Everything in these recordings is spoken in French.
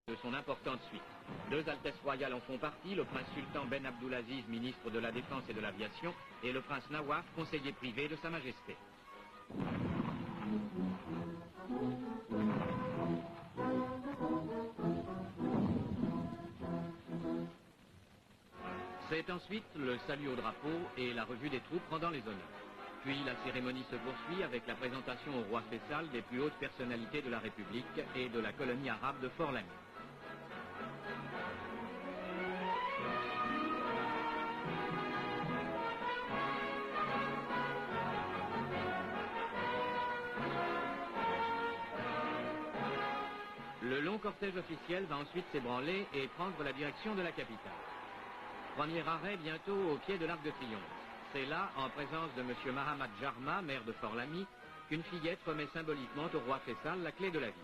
de son importante suite. Deux Altesses royales en font partie, le prince sultan Ben Abdulaziz, ministre de la Défense et de l'Aviation, et le prince Nawaf, conseiller privé de Sa Majesté. C'est ensuite le salut au drapeau et la revue des troupes rendant les honneurs. Puis la cérémonie se poursuit avec la présentation au roi Faisal des plus hautes personnalités de la République et de la colonie arabe de Fort-Lamy. Le long cortège officiel va ensuite s'ébranler et prendre la direction de la capitale. Premier arrêt bientôt au pied de l'Arc de Triomphe. C'est là, en présence de M. Mahamad Jarma, maire de Fort-Lamy, qu'une fillette remet symboliquement au roi Faisal la clé de la ville.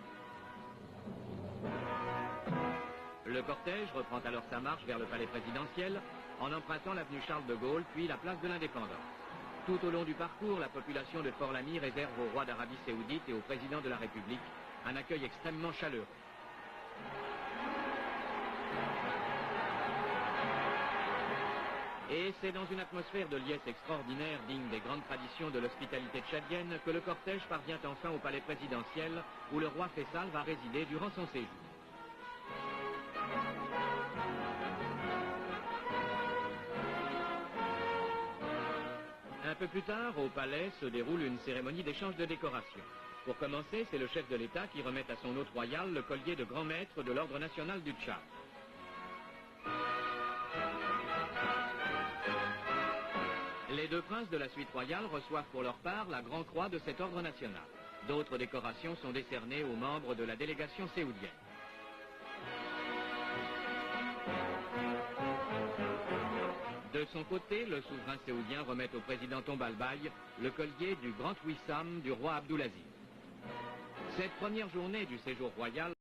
Le cortège reprend alors sa marche vers le palais présidentiel en empruntant l'avenue Charles de Gaulle puis la place de l'Indépendance. Tout au long du parcours, la population de Fort-Lamy réserve au roi d'Arabie Saoudite et au président de la République un accueil extrêmement chaleureux. Et c'est dans une atmosphère de liesse extraordinaire, digne des grandes traditions de l'hospitalité tchadienne, que le cortège parvient enfin au palais présidentiel, où le roi Faisal va résider durant son séjour. Un peu plus tard, au palais, se déroule une cérémonie d'échange de décorations. Pour commencer, c'est le chef de l'État qui remet à son hôte royal le collier de grand maître de l'ordre national du Tchad. Les deux princes de la suite royale reçoivent pour leur part la Grand Croix de cet ordre national. D'autres décorations sont décernées aux membres de la délégation séoudienne. De son côté, le souverain séoudien remet au président Tombalbaye le collier du grand Wissam du roi Abdulaziz. Cette première journée du séjour royal